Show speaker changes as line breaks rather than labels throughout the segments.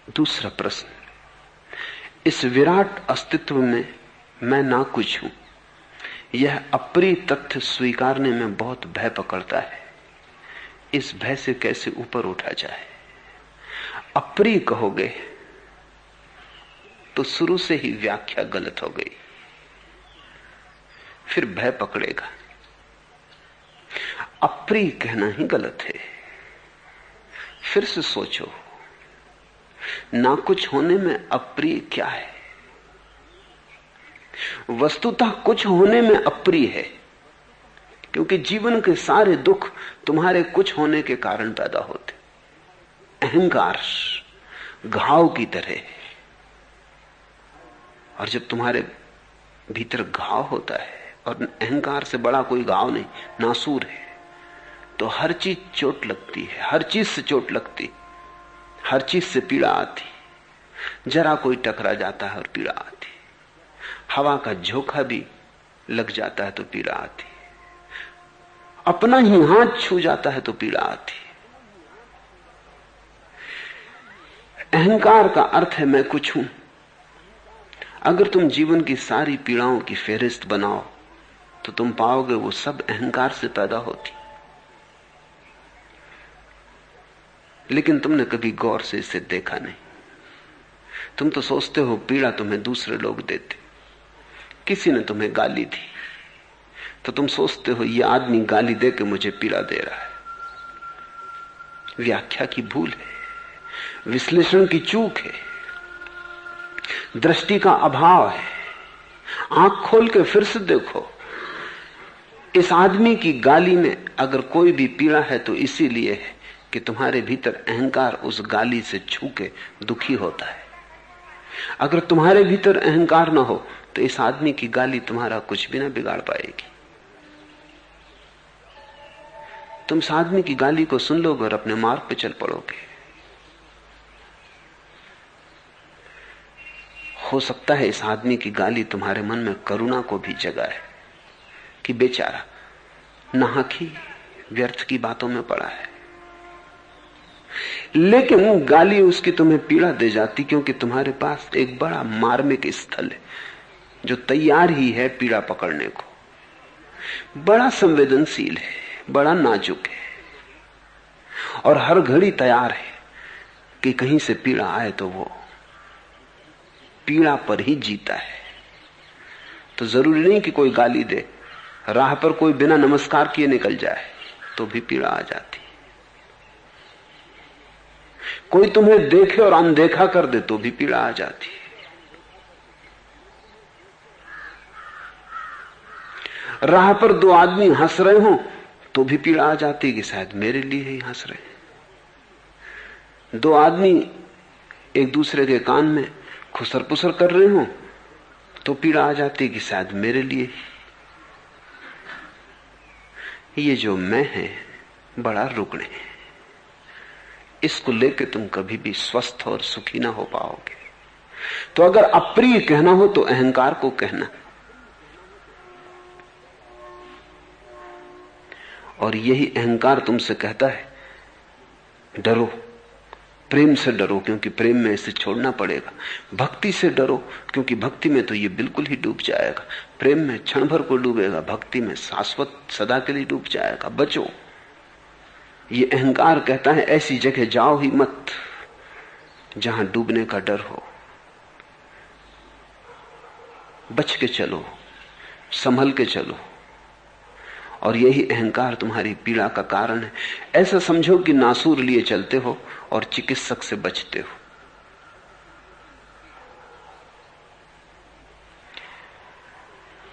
दूसरा प्रश्न, इस विराट अस्तित्व में मैं ना कुछ हूं, यह अप्रिय तथ्य स्वीकारने में बहुत भय पकड़ता है। इस भय से कैसे ऊपर उठा जाए? अप्रिय कहोगे तो शुरू से ही व्याख्या गलत हो गई, फिर भय पकड़ेगा। अप्रिय कहना ही गलत है। फिर से सोचो, ना कुछ होने में अप्रिय क्या है? वस्तुतः कुछ होने में अप्रिय है, क्योंकि जीवन के सारे दुख तुम्हारे कुछ होने के कारण पैदा होते। अहंकार घाव की तरह है, और जब तुम्हारे भीतर घाव होता है, और अहंकार से बड़ा कोई घाव नहीं, नासूर है, तो हर चीज चोट लगती है, हर चीज से चोट लगती, हर चीज से पीड़ा आती। जरा कोई टकरा जाता है और पीड़ा आती, हवा का झोंका भी लग जाता है तो पीड़ा आती, अपना ही हाथ छू जाता है तो पीड़ा आती। अहंकार का अर्थ है मैं कुछ हूं। अगर तुम जीवन की सारी पीड़ाओं की फेहरिस्त बनाओ तो तुम पाओगे वो सब अहंकार से पैदा होती। लेकिन तुमने कभी गौर से इसे देखा नहीं। तुम तो सोचते हो पीड़ा तुम्हें दूसरे लोग देते। किसी ने तुम्हें गाली दी तो तुम सोचते हो ये आदमी गाली दे के मुझे पीड़ा दे रहा है। व्याख्या की भूल है, विश्लेषण की चूक है, दृष्टि का अभाव है। आंख खोल के फिर से देखो, इस आदमी की गाली में अगर कोई भी पीड़ा है तो इसीलिए है कि तुम्हारे भीतर अहंकार उस गाली से छू के दुखी होता है। अगर तुम्हारे भीतर अहंकार ना हो तो इस आदमी की गाली तुम्हारा कुछ भी ना बिगाड़ पाएगी। तुम इस आदमी की गाली को सुन लोगे और अपने मार्ग पे चल पड़ोगे। हो सकता है इस आदमी की गाली तुम्हारे मन में करुणा को भी जगाए कि बेचारा नाहकी व्यर्थ की बातों में पड़ा है। लेकिन गाली उसकी तुम्हें पीड़ा दे जाती, क्योंकि तुम्हारे पास एक बड़ा मार्मिक स्थल है जो तैयार ही है पीड़ा पकड़ने को। बड़ा संवेदनशील है, बड़ा नाजुक है, और हर घड़ी तैयार है कि कहीं से पीड़ा आए तो वो पीड़ा पर ही जीता है। तो जरूरी नहीं कि कोई गाली दे, राह पर कोई बिना नमस्कार किए निकल जाए तो भी पीड़ा आ जाती। कोई तुम्हें देखे और अनदेखा कर दे तो भी पीड़ा आ जाती। राह पर दो आदमी हंस रहे हो तो भी पीड़ा आ जाती कि शायद मेरे लिए ही हंस रहे हैं। दो आदमी एक दूसरे के कान में खुसर पुसर कर रहे हो तो पीड़ा आ जाती कि शायद मेरे लिए ही। ये जो मैं है बड़ा रुग्ण है, इसको लेके तुम कभी भी स्वस्थ और सुखी ना हो पाओगे। तो अगर अप्रिय कहना हो तो अहंकार को कहना, और यही अहंकार तुमसे कहता है डरो, प्रेम से डरो क्योंकि प्रेम में इसे छोड़ना पड़ेगा। भक्ति से डरो क्योंकि भक्ति में तो ये बिल्कुल ही डूब जाएगा। प्रेम में क्षण भर को डूबेगा, भक्ति में शाश्वत सदा के लिए डूब जाएगा। बचो। ये अहंकार कहता है ऐसी जगह जाओ ही मत जहां डूबने का डर हो। बच के चलो, संभल के चलो। और यही अहंकार तुम्हारी पीड़ा का कारण है। ऐसा समझो कि नासूर लिए चलते हो और चिकित्सक से बचते हो।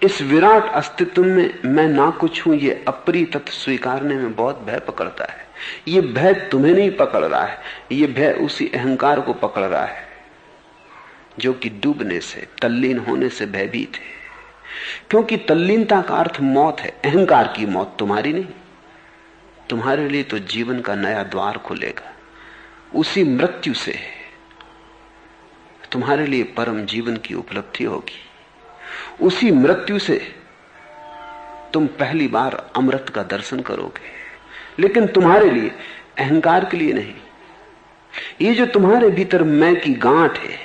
इस विराट अस्तित्व में मैं ना कुछ हूं, ये अप्रिय तथ्य स्वीकारने में बहुत भय पकड़ता है। ये भय तुम्हें नहीं पकड़ रहा है, ये भय उसी अहंकार को पकड़ रहा है जो कि डूबने से, तल्लीन होने से भयभीत है। क्योंकि तल्लीनता का अर्थ मौत है, अहंकार की मौत, तुम्हारी नहीं। तुम्हारे लिए तो जीवन का नया द्वार खुलेगा। उसी मृत्यु से तुम्हारे लिए परम जीवन की उपलब्धि होगी। उसी मृत्यु से तुम पहली बार अमृत का दर्शन करोगे। लेकिन तुम्हारे लिए, अहंकार के लिए नहीं। ये जो तुम्हारे भीतर मैं की गांठ है,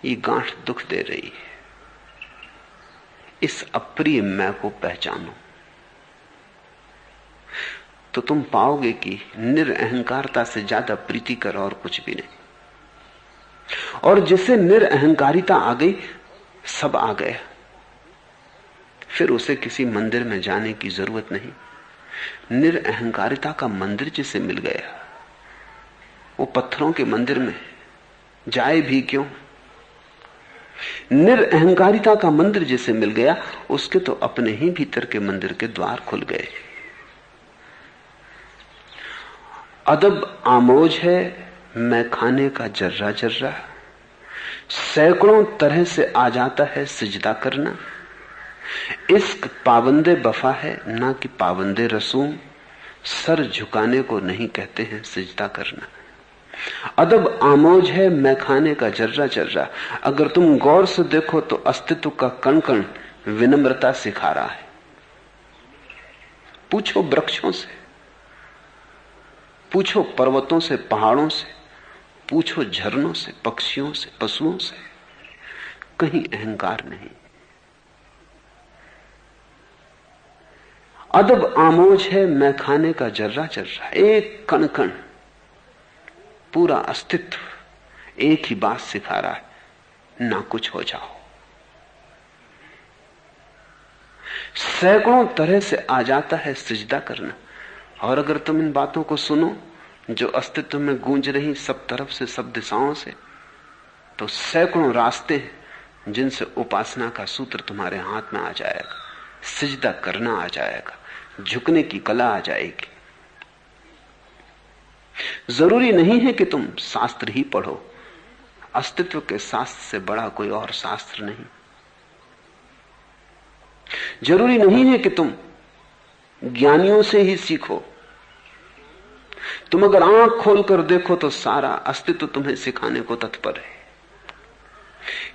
ये गांठ दुख दे रही है। इस अप्रिय मैं को पहचानो तो तुम पाओगे कि निरअहंकारता से ज्यादा प्रीतिकर और कुछ भी नहीं। और जिसे निरअहंकारिता आ गई, सब आ गया। फिर उसे किसी मंदिर में जाने की जरूरत नहीं। निरअहंकारिता का मंदिर जिसे मिल गया, वो पत्थरों के मंदिर में जाए भी क्यों। निरअहंकारिता का मंदिर जिसे मिल गया, उसके तो अपने ही भीतर के मंदिर के द्वार खुल गए। अदब आमोज है मैं खाने का जर्रा जर्रा, सैकड़ों तरह से आ जाता है सिजदा करना। इश्क पाबंदे वफा है ना कि पाबंदे रसूम, सर झुकाने को नहीं कहते हैं सिजदा करना। अदब आमोज है मैं खाने का जर्रा जर्रा, अगर तुम गौर से देखो तो अस्तित्व का कण कण विनम्रता सिखा रहा है। पूछो वृक्षों से, पूछो पर्वतों से, पहाड़ों से, पूछो झरनों से, पक्षियों से, पशुओं से, कहीं अहंकार नहीं। अदब आमोज है मैं खाने का जर्रा जर्रा, एक कण कण, पूरा अस्तित्व एक ही बात सिखा रहा है, ना कुछ हो जाओ। सैकड़ों तरह से आ जाता है सिजदा करना। और अगर तुम इन बातों को सुनो जो अस्तित्व में गूंज रही सब तरफ से, सब दिशाओं से, तो सैकड़ों रास्ते हैं जिनसे उपासना का सूत्र तुम्हारे हाथ में आ जाएगा, सिजदा करना आ जाएगा, झुकने की कला आ जाएगी। जरूरी नहीं है कि तुम शास्त्र ही पढ़ो, अस्तित्व के शास्त्र से बड़ा कोई और शास्त्र नहीं। जरूरी नहीं है कि तुम ज्ञानियों से ही सीखो। तुम अगर आंख खोलकर देखो तो सारा अस्तित्व तुम्हें सिखाने को तत्पर है।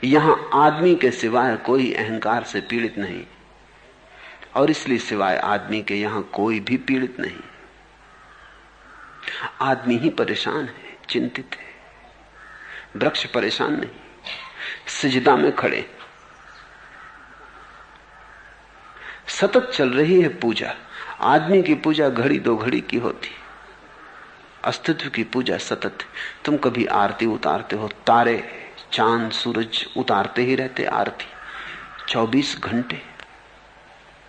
यहां आदमी के सिवाय कोई अहंकार से पीड़ित नहीं, और इसलिए सिवाय आदमी के यहां कोई भी पीड़ित नहीं। आदमी ही परेशान है, चिंतित है, वृक्ष परेशान नहीं, सिजदा में खड़े। सतत चल रही है पूजा। आदमी की पूजा घड़ी दो घड़ी की होती, अस्तित्व की पूजा सतत। तुम कभी आरती उतारते हो, तारे चांद सूरज उतारते ही रहते आरती, 24 घंटे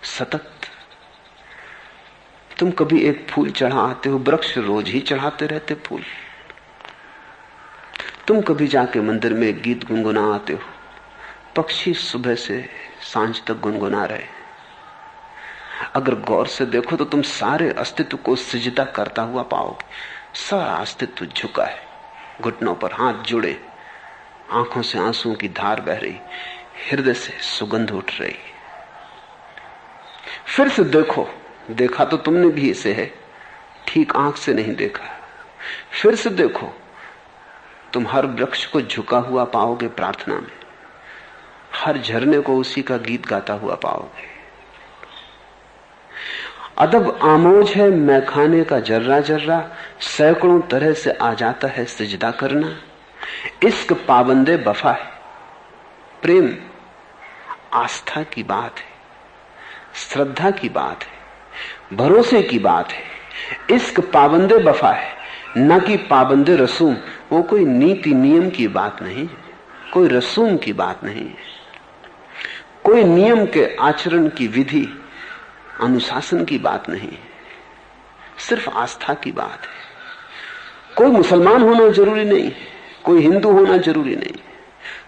सतत। तुम कभी एक फूल चढ़ाते हो, वृक्ष रोज ही चढ़ाते रहते फूल। तुम कभी जाके मंदिर में गीत गुनगुनाते हो, पक्षी सुबह से सांझ तक गुनगुना रहे। अगर गौर से देखो तो तुम सारे अस्तित्व को सिजदा करता हुआ पाओगे। सारा अस्तित्व झुका है, घुटनों पर हाथ जुड़े, आंखों से आंसुओं की धार बह रही, हृदय से सुगंध उठ रही। फिर से देखो, देखा तो तुमने भी इसे है, ठीक आंख से नहीं देखा। फिर से देखो, तुम हर वृक्ष को झुका हुआ पाओगे प्रार्थना में, हर झरने को उसी का गीत गाता हुआ पाओगे। अदब आमोज है मैं खाने का जर्रा जर्रा, सैकड़ों तरह से आ जाता है सिजदा करना। इश्क पाबंदे वफा है, प्रेम आस्था की बात है, श्रद्धा की बात है, भरोसे की बात है। इश्क पाबंदे वफा है, न कि पाबंदे रसूम। वो कोई नीति नियम की बात नहीं, कोई रसूम की बात नहीं है, कोई नियम के आचरण की विधि अनुशासन की बात नहीं, सिर्फ आस्था की बात है। कोई मुसलमान होना जरूरी नहीं, कोई हिंदू होना जरूरी नहीं,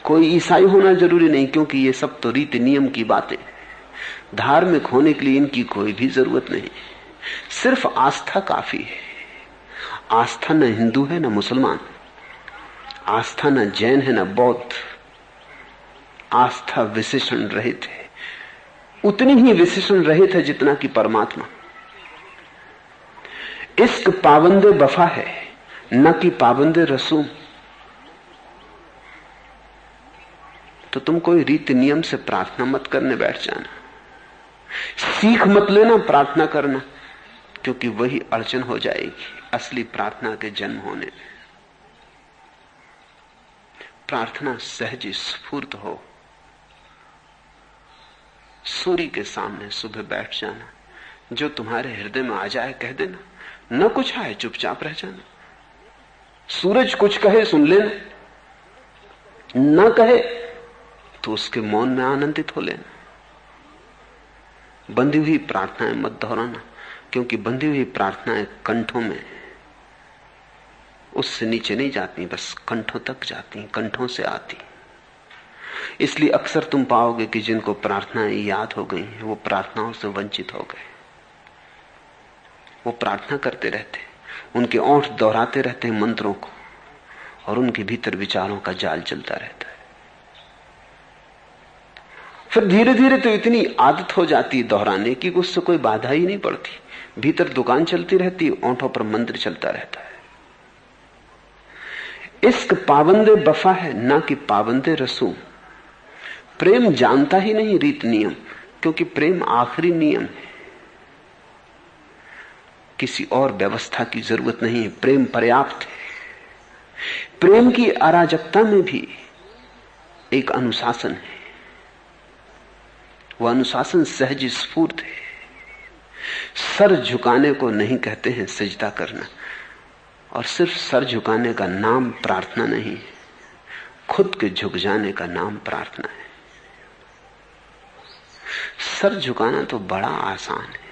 कोई ईसाई होना जरूरी नहीं, क्योंकि ये सब तो रीति नियम की बातें। धार्मिक होने के लिए इनकी कोई भी जरूरत नहीं, सिर्फ आस्था काफी है। आस्था न हिंदू है न मुसलमान, आस्था न जैन है न बौद्ध, आस्था विशेषण रहित है, उतनी ही विशेषण रहित है जितना कि परमात्मा। इश्क पाबंदे वफा है, न कि पाबंदे रसूम। तो तुम कोई रीति नियम से प्रार्थना मत करने बैठ जाना, सीख मत लेना प्रार्थना करना क्योंकि वही अड़चन हो जाएगी असली प्रार्थना के जन्म होने में। प्रार्थना सहज स्फूर्त हो। सूर्य के सामने सुबह बैठ जाना, जो तुम्हारे हृदय में आ जाए कह देना, न कुछ आए चुपचाप रह जाना। सूरज कुछ कहे सुन लेना, न कहे तो उसके मौन में आनंदित हो लेना। बंधी हुई प्रार्थनाएं मत दोहराना, क्योंकि बंधी हुई प्रार्थनाएं कंठों में उससे नीचे नहीं जाती, बस कंठों तक जाती, कंठों से आती। इसलिए अक्सर तुम पाओगे कि जिनको प्रार्थनाएं याद हो गई हैं वो प्रार्थनाओं से वंचित हो गए। वो प्रार्थना करते रहते, उनके ओंठ दोहराते रहते हैं मंत्रों को, और उनके भीतर विचारों का जाल चलता रहता है। फिर धीरे धीरे तो इतनी आदत हो जाती है दोहराने की, उससे कोई बाधा ही नहीं पड़ती। भीतर दुकान चलती रहती, ओंठों पर मंत्र चलता रहता है। इश्क पाबंदे बफा है ना कि पाबंदे रसूम। प्रेम जानता ही नहीं रीत नियम, क्योंकि प्रेम आखिरी नियम है। किसी और व्यवस्था की जरूरत नहीं है, प्रेम पर्याप्त है। प्रेम की अराजकता में भी एक अनुशासन है। वह अनुशासन सहज स्फूर्त है। सर झुकाने को नहीं कहते हैं सजदा करना, और सिर्फ सर झुकाने का नाम प्रार्थना नहीं है, खुद के झुक जाने का नाम प्रार्थना है। सर झुकाना तो बड़ा आसान है।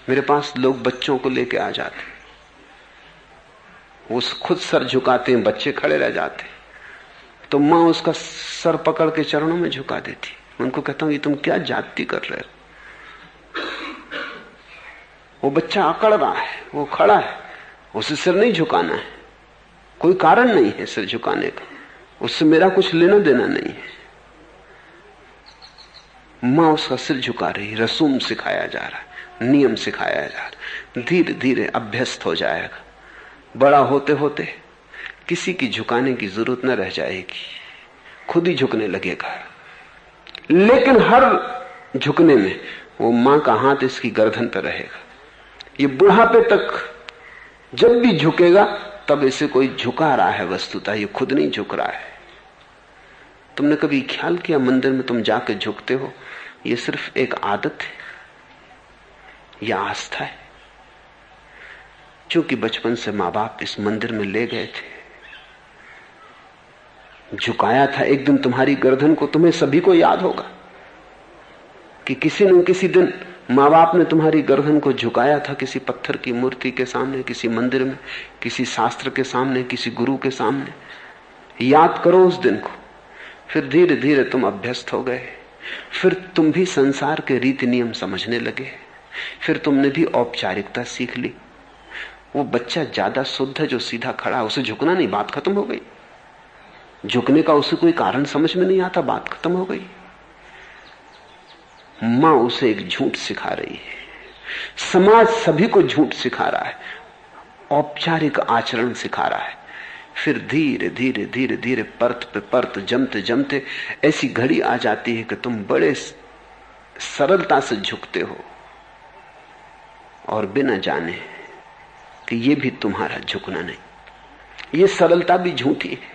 मेरे पास लोग बच्चों को लेके आ जाते, वो खुद सर झुकाते हैं, बच्चे खड़े रह जाते, तो मां उसका सर पकड़ के चरणों में झुका देती। उनको कहता हूं कि तुम क्या जाति कर रहे हो? वो बच्चा अकड़ रहा है, वो खड़ा है, उसे सिर नहीं झुकाना है, कोई कारण नहीं है सिर झुकाने का, उससे मेरा कुछ लेना देना नहीं है। मां उसका सिर झुका रही, रसूम सिखाया जा रहा है, नियम सिखाया जा रहा है। धीरे धीरे अभ्यस्त हो जाएगा। बड़ा होते होते किसी की झुकाने की जरूरत न रह जाएगी, खुद ही झुकने लगेगा। लेकिन हर झुकने में वो मां का हाथ इसकी गर्दन पर रहेगा। ये बुढ़ापे तक जब भी झुकेगा तब इसे कोई झुका रहा है, वस्तुतः ये खुद नहीं झुक रहा है। तुमने कभी ख्याल किया मंदिर में तुम जाके झुकते हो, ये सिर्फ एक आदत है या आस्था है? क्योंकि बचपन से मां बाप इस मंदिर में ले गए थे, झुकाया था। एक दिन तुम्हारी गर्दन को, तुम्हें सभी को याद होगा कि किसी न किसी दिन मां बाप ने तुम्हारी गर्दन को झुकाया था, किसी पत्थर की मूर्ति के सामने, किसी मंदिर में, किसी शास्त्र के सामने, किसी गुरु के सामने। याद करो उस दिन को। फिर धीरे धीरे तुम अभ्यस्त हो गए, फिर तुम भी संसार के रीति नियम समझने लगे, फिर तुमने भी औपचारिकता सीख ली। वो बच्चा ज्यादा शुद्ध है जो सीधा खड़ा, उसे झुकना नहीं, बात खत्म हो गई। झुकने का उसे कोई कारण समझ में नहीं आता, बात खत्म हो गई। मां उसे एक झूठ सिखा रही है, समाज सभी को झूठ सिखा रहा है, औपचारिक आचरण सिखा रहा है। फिर धीरे धीरे धीरे धीरे परत पे परत जमते जमते ऐसी घड़ी आ जाती है कि तुम बड़े सरलता से झुकते हो, और बिना जाने कि ये भी तुम्हारा झुकना नहीं। ये सरलता भी झूठी है।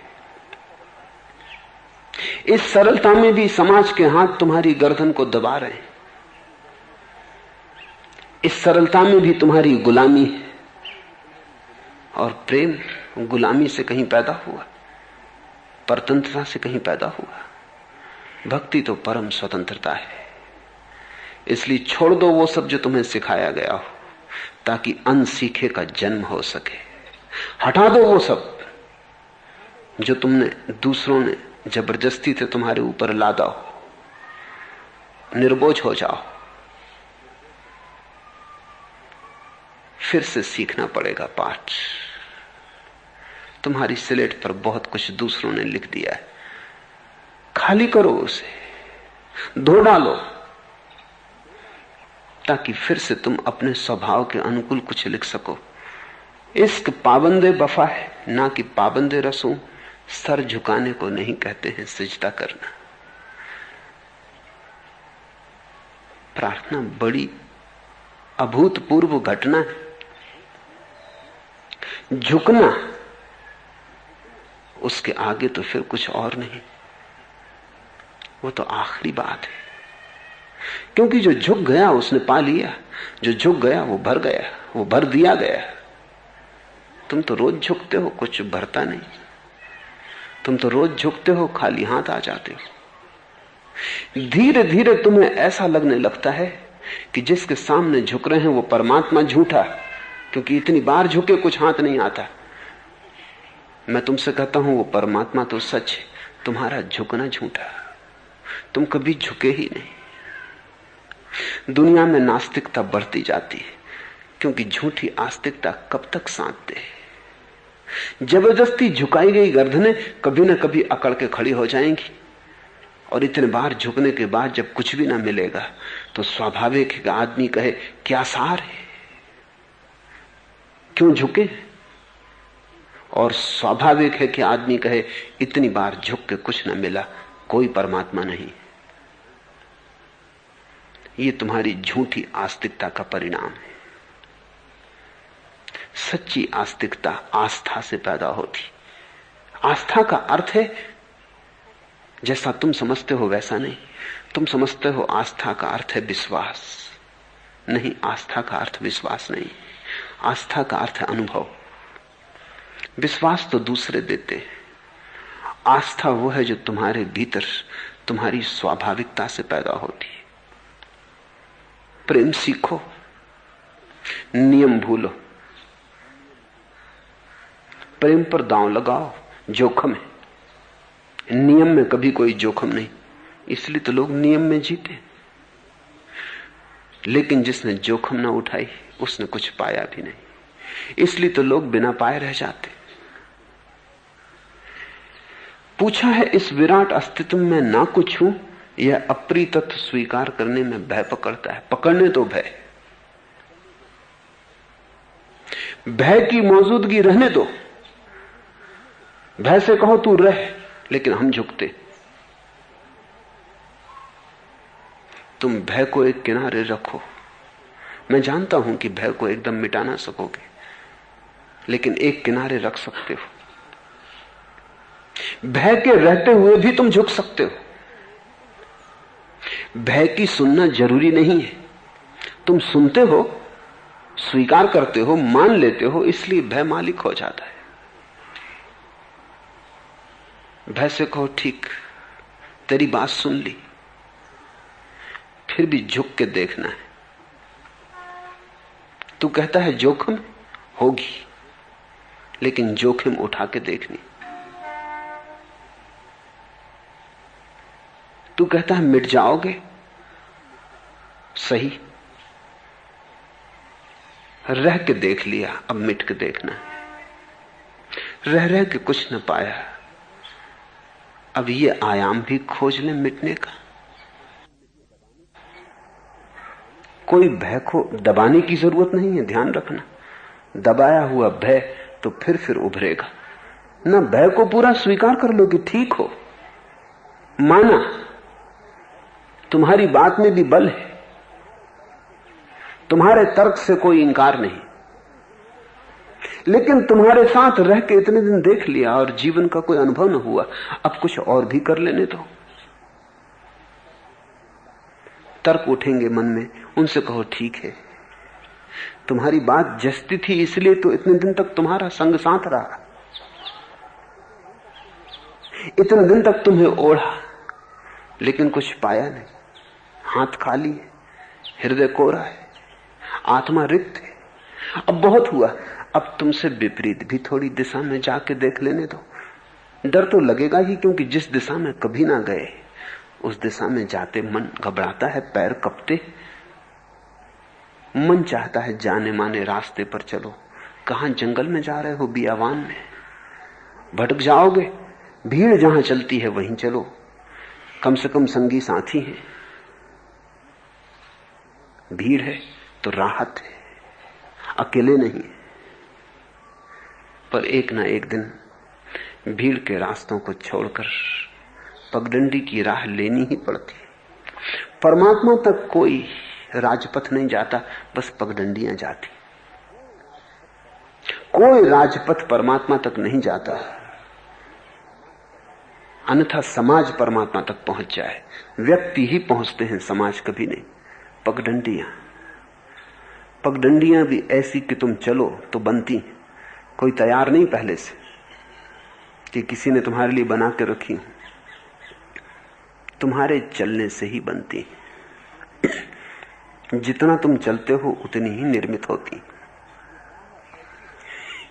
इस सरलता में भी समाज के हाथ तुम्हारी गर्दन को दबा रहे हैं। इस सरलता में भी तुम्हारी गुलामी है। और प्रेम गुलामी से कहीं पैदा हुआ, परतंत्रता से कहीं पैदा हुआ। भक्ति तो परम स्वतंत्रता है। इसलिए छोड़ दो वो सब जो तुम्हें सिखाया गया हो, ताकि अनसीखे का जन्म हो सके। हटा दो वो सब जो तुमने, दूसरों ने जबरदस्ती से तुम्हारे ऊपर लादा हो। निर्बोझ हो जाओ। फिर से सीखना पड़ेगा पाठ। तुम्हारी स्लेट पर बहुत कुछ दूसरों ने लिख दिया है, खाली करो उसे, धो डालो, ताकि फिर से तुम अपने स्वभाव के अनुकूल कुछ लिख सको। इश्क पाबंदे बफा है ना कि पाबंदे रसूम। सर झुकाने को नहीं कहते हैं सजदा करना। प्रार्थना बड़ी अभूतपूर्व घटना है। झुकना, उसके आगे तो फिर कुछ और नहीं, वो तो आखिरी बात है। क्योंकि जो झुक गया उसने पा लिया, जो झुक गया वो भर गया, वो भर दिया गया। तुम तो रोज झुकते हो, कुछ भरता नहीं। तुम तो रोज झुकते हो, खाली हाथ आ जाते हो। धीरे धीरे तुम्हें ऐसा लगने लगता है कि जिसके सामने झुक रहे हैं वो परमात्मा झूठा, क्योंकि इतनी बार झुके कुछ हाथ नहीं आता। मैं तुमसे कहता हूं वो परमात्मा तो सच है, तुम्हारा झुकना झूठा। तुम कभी झुके ही नहीं। दुनिया में नास्तिकता बढ़ती जाती है, क्योंकि झूठी आस्तिकता कब तक साधते है। जबरदस्ती झुकाई गई गर्दनें कभी ना कभी अकड़ के खड़ी हो जाएंगी, और इतने बार झुकने के बाद जब कुछ भी ना मिलेगा तो स्वाभाविक है कि आदमी कहे क्या सार है, क्यों झुके। और स्वाभाविक है कि आदमी कहे इतनी बार झुक के कुछ ना मिला, कोई परमात्मा नहीं। ये तुम्हारी झूठी आस्तिकता का परिणाम है। सच्ची आस्तिकता आस्था से पैदा होती। आस्था का अर्थ है जैसा तुम समझते हो वैसा नहीं। तुम समझते हो आस्था का अर्थ है विश्वास, नहीं, आस्था का अर्थ विश्वास नहीं। आस्था का अर्थ है अनुभव। विश्वास तो दूसरे देते हैं, आस्था वो है जो तुम्हारे भीतर तुम्हारी स्वाभाविकता से पैदा होती है। प्रेम सीखो, नियम भूलो। प्रेम पर दांव लगाओ, जोखम है। नियम में कभी कोई जोखम नहीं, इसलिए तो लोग नियम में जीते। लेकिन जिसने जोखम ना उठाई उसने कुछ पाया भी नहीं, इसलिए तो लोग बिना पाए रह जाते। पूछा है इस विराट अस्तित्व में ना कुछ हूं, यह अप्रिय तत्व स्वीकार करने में भय पकड़ता है। पकड़ने तो भय, भय की मौजूदगी रहने दो। भय से कहो तू रह, लेकिन हम झुकते। तुम भय को एक किनारे रखो। मैं जानता हूं कि भय को एकदम मिटा ना सकोगे, लेकिन एक किनारे रख सकते हो। भय के रहते हुए भी तुम झुक सकते हो। भय की सुनना जरूरी नहीं है। तुम सुनते हो, स्वीकार करते हो, मान लेते हो, इसलिए भय मालिक हो जाता है। भय से कहो ठीक, तेरी बात सुन ली, फिर भी झुक के देखना है। तू कहता है जोखिम होगी, लेकिन जोखिम उठा के देखनी। तू कहता है मिट जाओगे, सही, रह के देख लिया, अब मिट के देखना है। रह रह के कुछ न पाया, अब ये आयाम भी खोज ले मिटने का। कोई भय को दबाने की जरूरत नहीं है, ध्यान रखना। दबाया हुआ भय तो फिर उभरेगा ना। भय को पूरा स्वीकार कर लो कि ठीक हो, माना, तुम्हारी बात में भी बल है, तुम्हारे तर्क से कोई इंकार नहीं। लेकिन तुम्हारे साथ रह के इतने दिन देख लिया और जीवन का कोई अनुभव न हुआ, अब कुछ और भी कर लेने दो। तर्क उठेंगे मन में, उनसे कहो ठीक है, तुम्हारी बात जस्ती थी, इसलिए तो इतने दिन तक तुम्हारा संग साथ रहा, इतने दिन तक तुम्हें ओढ़ा, लेकिन कुछ पाया नहीं। हाथ खाली है, हृदय कोरा है, आत्मा रिक्त है। अब बहुत हुआ, अब तुमसे विपरीत भी थोड़ी दिशा में जाके देख लेने दो। डर तो लगेगा ही, क्योंकि जिस दिशा में कभी ना गए उस दिशा में जाते मन घबराता है, पैर कपते। मन चाहता है जाने माने रास्ते पर चलो। कहां जंगल में जा रहे हो, बियावान में भटक जाओगे। भीड़ जहां चलती है वहीं चलो, कम से कम संगी साथी हैं। भीड़ है तो राहत है, अकेले नहीं। पर एक ना एक दिन भीड़ के रास्तों को छोड़कर पगडंडी की राह लेनी ही पड़ती। परमात्मा तक कोई राजपथ नहीं जाता, बस पगडंडियां जाती। कोई राजपथ परमात्मा तक नहीं जाता, अन्यथा समाज परमात्मा तक पहुंच जाए। व्यक्ति ही पहुंचते हैं, समाज कभी नहीं। पगडंडियां भी ऐसी कि तुम चलो तो बनती, कोई तैयार नहीं पहले से कि किसी ने तुम्हारे लिए बना के रखी, तुम्हारे चलने से ही बनती। जितना तुम चलते हो उतनी ही निर्मित होती।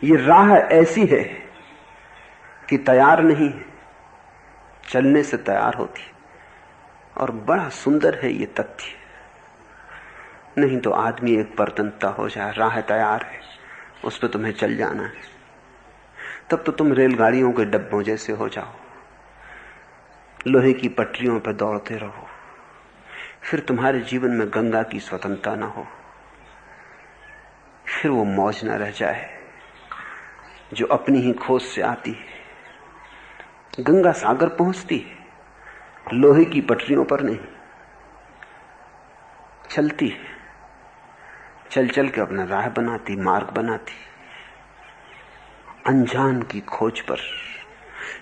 ये राह ऐसी है कि तैयार नहीं, चलने से तैयार होती। और बड़ा सुंदर है ये तथ्य। नहीं तो आदमी एक परतंत्रता हो जाए, राह तैयार है, उस पर तुम्हें चल जाना है, तब तो तुम रेलगाड़ियों के डब्बों जैसे हो जाओ, लोहे की पटरियों पर दौड़ते रहो। फिर तुम्हारे जीवन में गंगा की स्वतंत्रता ना हो, फिर वो मौज ना रह जाए जो अपनी ही खोज से आती है। गंगा सागर पहुंचती है, लोहे की पटरियों पर नहीं, चलती है, चल चल के अपना राह बनाती, मार्ग बनाती, अनजान की खोज पर।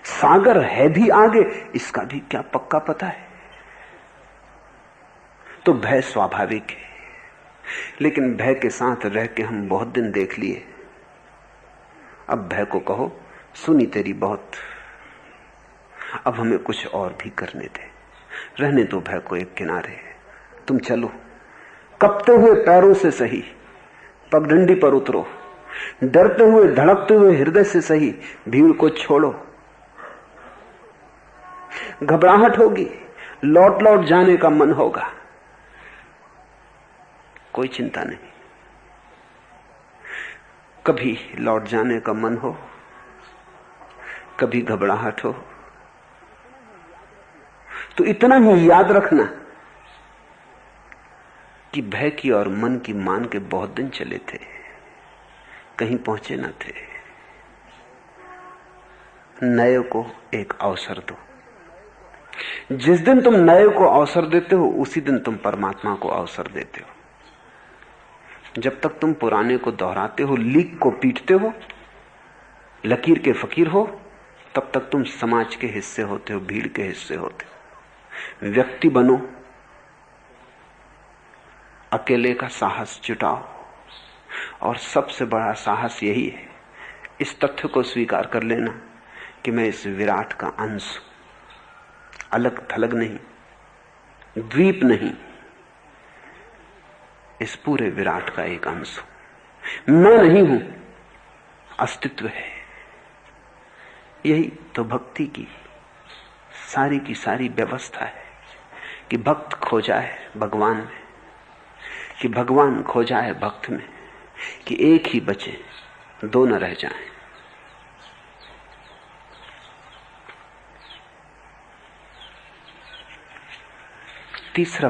सागर है भी आगे, इसका भी क्या पक्का पता है। तो भय स्वाभाविक है, लेकिन भय के साथ रह के हम बहुत दिन देख लिए। अब भय को कहो, सुनी तेरी बहुत, अब हमें कुछ और भी करने दे, रहने दो भय को एक किनारे। तुम चलो, कपते हुए पैरों से सही पगडंडी पर उतरो, डरते हुए धड़कते हुए हृदय से सही भीड़ को छोड़ो। घबराहट होगी, लौट लौट जाने का मन होगा, कोई चिंता नहीं। कभी लौट जाने का मन हो, कभी घबराहट हो, तो इतना ही याद रखना कि भय की और मन की मान के बहुत दिन चले थे, कहीं पहुंचे न थे। नए को एक अवसर दो। जिस दिन तुम नए को अवसर देते हो, उसी दिन तुम परमात्मा को अवसर देते हो। जब तक तुम पुराने को दोहराते हो, लीक को पीटते हो, लकीर के फकीर हो, तब तक तुम समाज के हिस्से होते हो, भीड़ के हिस्से होते हो। व्यक्ति बनो, अकेले का साहस जुटाओ, और सबसे बड़ा साहस यही है, इस तथ्य को स्वीकार कर लेना कि मैं इस विराट का अंश हूं, अलग थलग नहीं, द्वीप नहीं, इस पूरे विराट का एक अंश हूं। मैं नहीं हूं, अस्तित्व है। यही तो भक्ति की सारी व्यवस्था है कि भक्त खो जाए भगवान में, कि भगवान खो जाए भक्त में, कि एक ही बचे, दो न रह जाएं। तीसरा